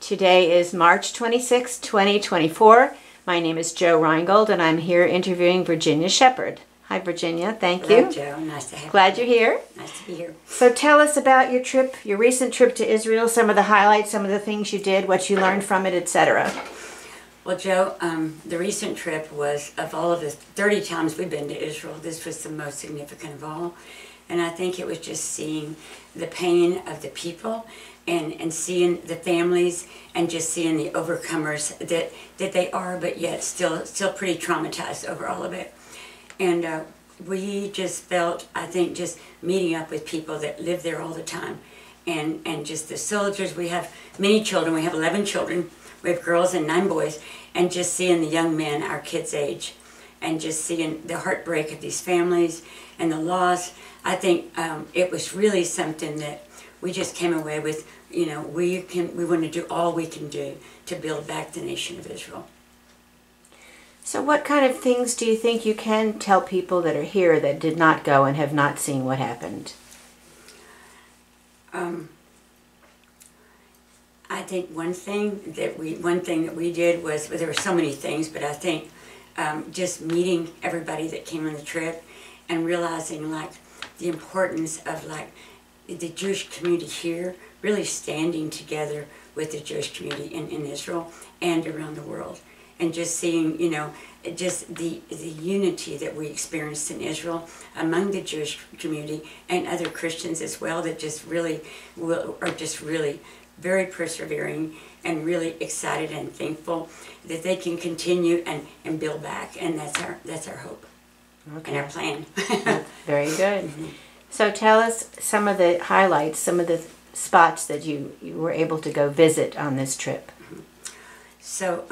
Today is March 26, 2024. My name is Jo Reingold, and I'm here interviewing Virginia Shepard. Hi, Virginia. Thank you. Hello, Jo. Nice to have you. Glad you're here. Nice to be here. So tell us about your trip, your recent trip to Israel, some of the highlights, some of the things you did, what you learned from it, etc. Well, Jo, the recent trip was, of all of the 30 times we've been to Israel, this was the most significant of all. And I think it was just seeing the pain of the people and seeing the families and just seeing the overcomers that they are, but yet still pretty traumatized over all of it. And we just felt, I think, just meeting up with people that live there all the time. And just the soldiers, we have many children, we have 11 children, we have girls and 9 boys, and just seeing the young men, our kids' age, and just seeing the heartbreak of these families and the loss. I think it was really something that we just came away with, you know, we want to do all we can do to build back the nation of Israel. So what kind of things do you think you can tell people that are here that did not go and have not seen what happened? I think one thing that we did was, well, there were so many things, but I think just meeting everybody that came on the trip and realizing like the importance of like the Jewish community here really standing together with the Jewish community in Israel and around the world. And just seeing, you know, just the unity that we experienced in Israel among the Jewish community and other Christians as well, that just really are just really very persevering and really excited and thankful that they can continue and build back. And that's our hope. Okay. And our plan. Very good. Mm-hmm. So tell us some of the highlights, some of the spots that you were able to go visit on this trip. Mm-hmm. So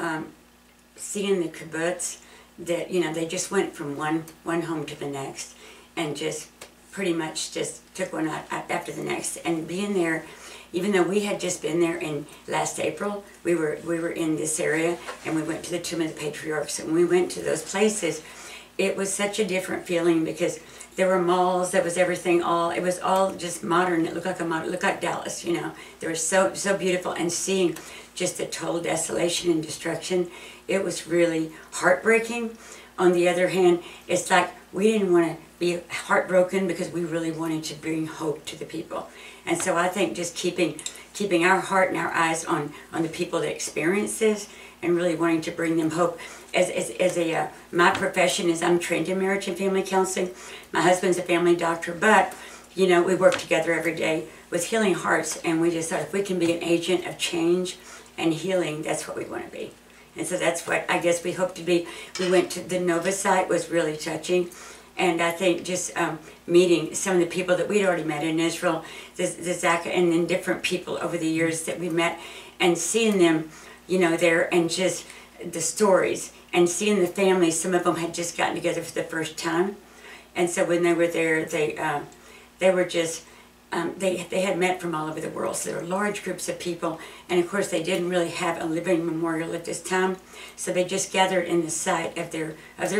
seeing the kibbutz, that, you know, they just went from one home to the next and just pretty much just took one after the next. And being there, even though we had just been there in last April, we were in this area and we went to the Tomb of the Patriarchs, and when we went to those places, it was such a different feeling because there were malls, there was everything, it was all just modern. It looked like Dallas, you know. They were so beautiful, and seeing just the total desolation and destruction, it was really heartbreaking. On the other hand, it's like we didn't want to be heartbroken because we really wanted to bring hope to the people. And so I think just keeping our heart and our eyes on the people that experience this and really wanting to bring them hope. My profession is I'm trained in marriage and family counseling. My husband's a family doctor, but you know, we work together every day with Healing Hearts, and we just thought if we can be an agent of change and healing, that's what we want to be. And so that's what I guess we hope to be. We went to the Nova site, was really touching. And I think just meeting some of the people that we'd already met in Israel, the Zaka, and then different people over the years that we met, and seeing them, you know, there, and just the stories, and seeing the families. Some of them had just gotten together for the first time. And so when they were there, they were just, they had met from all over the world. So there were large groups of people. And of course they didn't really have a living memorial at this time. So they just gathered in the site of their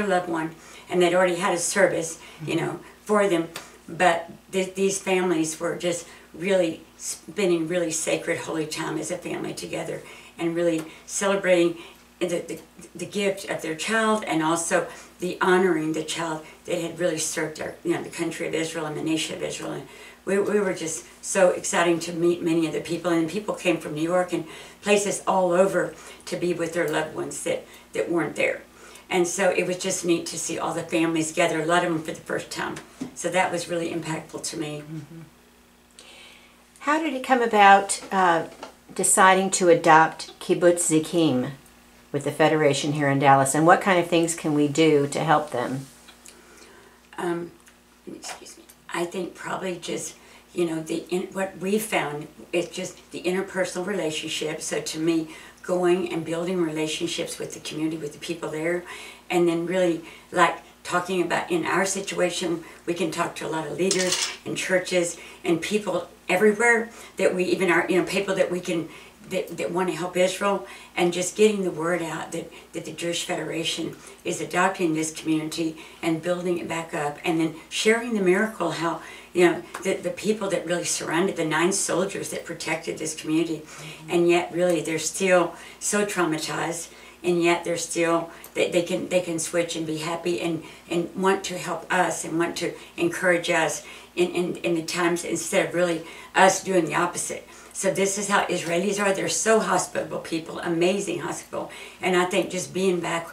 loved one. And they'd already had a service, you know, for them. But these families were just really spending really sacred, holy time as a family together, and really celebrating the gift of their child, and also the honoring the child that had really served our, you know, the country of Israel and the nation of Israel. And we were just so exciting to meet many of the people, and people came from New York and places all over to be with their loved ones that weren't there. And so it was just neat to see all the families gather, a lot of them for the first time. So that was really impactful to me. Mm-hmm. How did it come about deciding to adopt Kibbutz Zikim with the Federation here in Dallas, and what kind of things can we do to help them? Excuse me. I think probably just, you know, what we found is just the interpersonal relationship. So to me, going and building relationships with the community, with the people there, and then really like talking about, in our situation, we can talk to a lot of leaders and churches and people everywhere that we even are, you know, people that we can that want to help Israel, and just getting the word out that the Jewish Federation is adopting this community and building it back up, and then sharing the miracle how, you know, the people that really surrounded the 9 soldiers that protected this community, and yet really they're still so traumatized, and yet they're still, they can switch and be happy and want to help us and want to encourage us in the times, instead of really us doing the opposite. So this is how Israelis are. They're so hospitable people, amazing hospitable. And I think just being back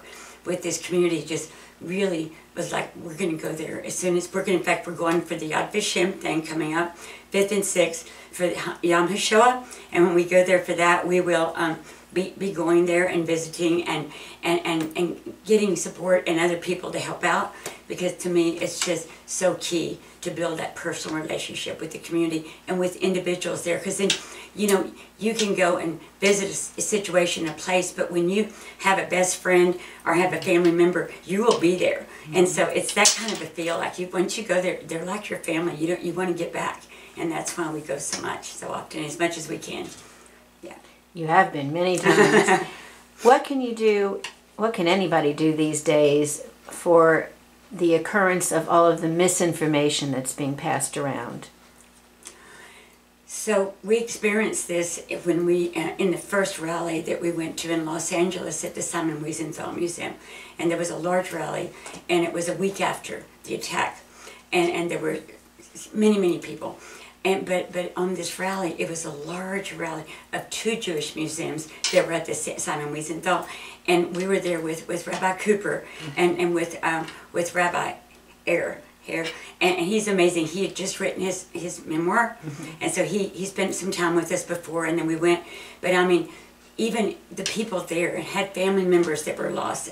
with this community just really was like, we're going to go there as soon as in fact, we're going for the Yad Vashem thing coming up, 5th and 6th for Yom HaShoah. And when we go there for that, we will be going there and visiting and getting support and other people to help out, because to me it's just so key to build that personal relationship with the community and with individuals there, because then, you know, you can go and visit a situation, a place, but when you have a best friend or have a family member, you will be there. And so it's that kind of a feel, like once you go there, they're like your family. You want to get back, and that's why we go so much, so often, as much as we can. Yeah. You have been many times. What can you do, what can anybody do these days for the occurrence of all of the misinformation that's being passed around? So we experienced this when we, in the first rally that we went to in Los Angeles at the Simon Wiesenthal Museum. And there was a large rally, and it was a week after the attack. And there were many, many people. But on this rally, it was a large rally of 2 Jewish museums that were at the Simon Wiesenthal, and we were there with Rabbi Cooper and with Rabbi Ayer, and he's amazing. He had just written his memoir, and so he spent some time with us before, and then we went. But I mean, even the people there had family members that were lost,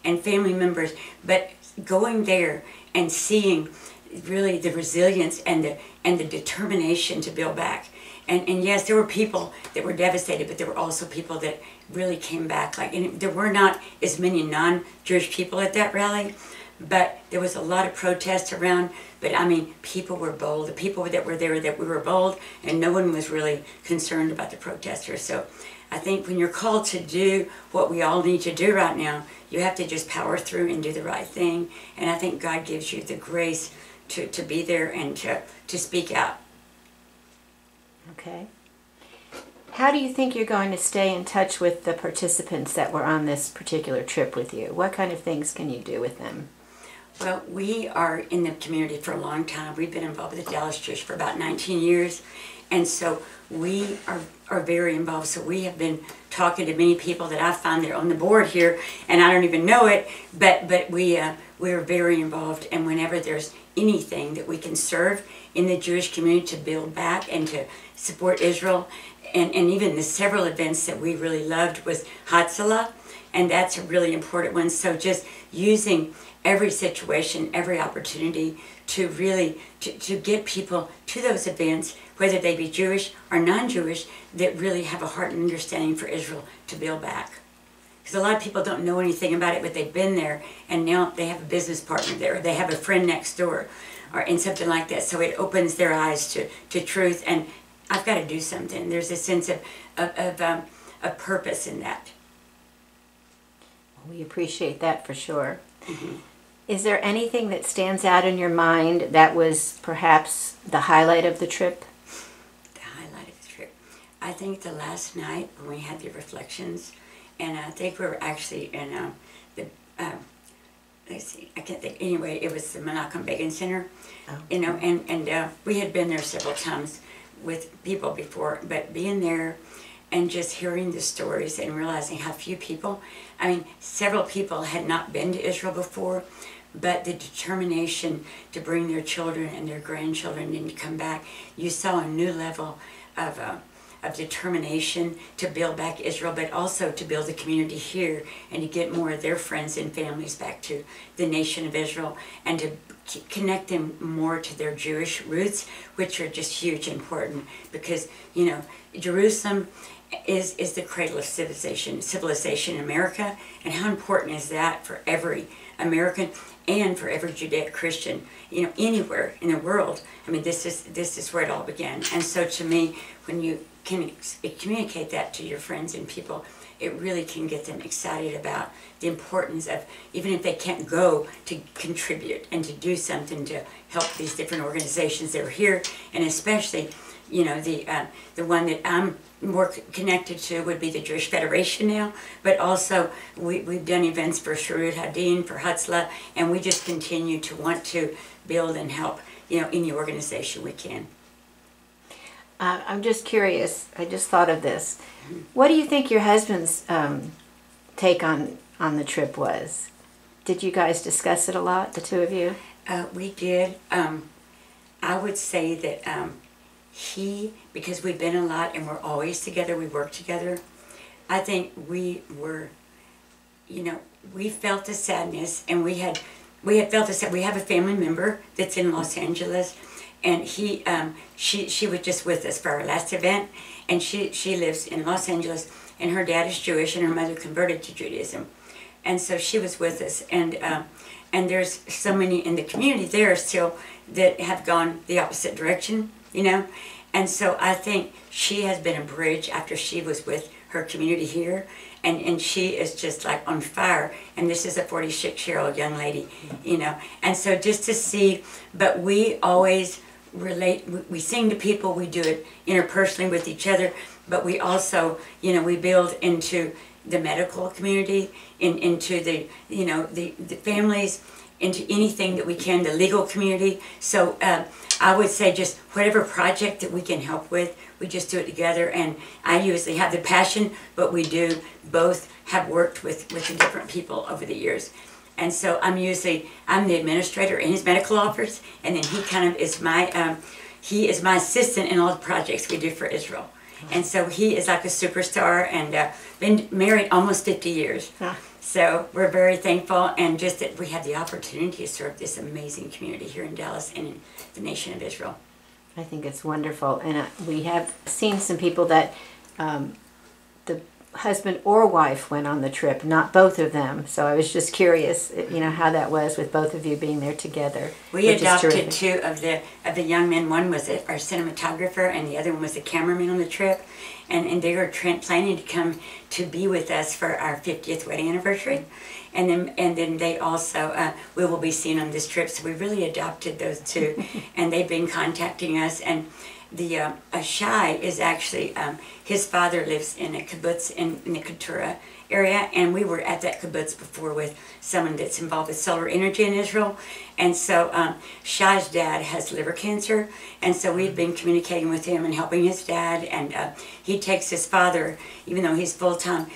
and family members, but going there and seeing really the resilience and the determination to build back. And yes, there were people that were devastated, but there were also people that really came back. And there were not as many non-Jewish people at that rally, but there was a lot of protest around. But I mean, people were bold. The people that were there, that we were bold, and no one was really concerned about the protesters. So I think when you're called to do what we all need to do right now, you have to just power through and do the right thing. And I think God gives you the grace to be there and to speak out. Okay. How do you think you're going to stay in touch with the participants that were on this particular trip with you? What kind of things can you do with them? Well, we are in the community for a long time. We've been involved with the Dallas Church for about 19 years. And so we are very involved. So we have been talking to many people that I find that are on the board here, and I don't even know it, but we're very involved. And whenever there's anything that we can serve in the Jewish community to build back and to support Israel, and even the several events that we really loved was Hatzalah, and that's a really important one. So just using every situation, every opportunity to really to get people to those events, whether they be Jewish or non-Jewish, that really have a heart and understanding for Israel to build back. Because a lot of people don't know anything about it, but they've been there, and now they have a business partner there, or they have a friend next door, or in something like that. So it opens their eyes to truth, and I've got to do something. There's a sense of purpose in that. We appreciate that for sure. Mm-hmm. Is there anything that stands out in your mind that was perhaps the highlight of the trip? The highlight of the trip? I think the last night when we had the reflections, and I think we were actually in let's see, I can't think, anyway, it was the Menachem Begin Center, you know, and we had been there several times with people before, but being there and just hearing the stories and realizing how few people, I mean, several people had not been to Israel before, but the determination to bring their children and their grandchildren and to come back, you saw a new level of determination to build back Israel, but also to build the community here and to get more of their friends and families back to the nation of Israel, and to connect them more to their Jewish roots, which are just huge and important, because, you know, Jerusalem is the cradle of civilization in America, and how important is that for every American and for every Judaic Christian, you know, anywhere in the world. I mean, this is where it all began. And so to me, when you can communicate that to your friends and people, it really can get them excited about the importance of, even if they can't go, to contribute and to do something to help these different organizations that are here, and especially, you know, the one that I'm more connected to would be the Jewish Federation now, but also we've done events for Sharut Hadin, for Hatzlah, and we just continue to want to build and help, you know, any organization we can. I'm just curious. I just thought of this. What do you think your husband's take on the trip was? Did you guys discuss it a lot, the two of you? We did. I would say that he, because we've been a lot and we're always together, we work together, I think we were, you know, we felt the sadness, and we had felt the sad. We have a family member that's in Los Angeles, and she was just with us for our last event, and she lives in Los Angeles, and her dad is Jewish, and her mother converted to Judaism, and so she was with us, and there's so many in the community there still that have gone the opposite direction, you know, and so I think she has been a bridge after she was with her community here, and she is just like on fire, and this is a 46-year-old young lady, you know, and so just to see, but we always relate, we sing to people, we do it interpersonally with each other, but we also, you know, we build into the medical community, into the, you know, the families, into anything that we can, the legal community. So I would say just whatever project that we can help with, we just do it together. And I usually have the passion, but we do both have worked with the different people over the years. And so I'm the administrator in his medical office, and then he kind of is he is my assistant in all the projects we do for Israel. And so he is like a superstar, and been married almost 50 years. So we're very thankful, and just that we have the opportunity to serve this amazing community here in Dallas and in the nation of Israel. I think it's wonderful, and we have seen some people that the husband or wife went on the trip, not both of them. So I was just curious, you know, how that was with both of you being there together. We adopted two of the young men. One was our cinematographer, and the other one was the cameraman on the trip. And they were planning to come to be with us for our 50th wedding anniversary. And then they also, we will be seeing on this trip. So we really adopted those two, and they've been contacting us. And the Shai is actually, his father lives in a kibbutz in the Keturah area, and we were at that kibbutz before with someone that's involved with solar energy in Israel. And so Shai's dad has liver cancer, and so we've been communicating with him and helping his dad, and he takes his father, even though he's full-time,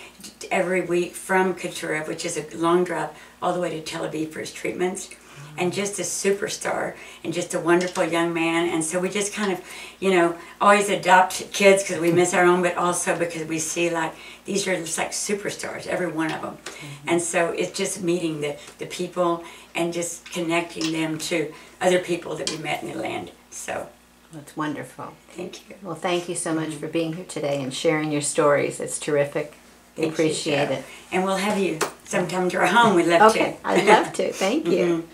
every week from Keturah, which is a long drive, all the way to Tel Aviv for his treatments. And just a superstar, and just a wonderful young man. And so we just kind of, you know, always adopt kids because we miss our own, but also because we see like these are just like superstars, every one of them. And so it's just meeting the people and just connecting them to other people that we met in the land. So that's wonderful. Thank you. Well, thank you so much for being here today and sharing your stories. It's terrific. We appreciate it. And we'll have you sometime to our home. We'd love to. Okay, I'd love to. Thank you.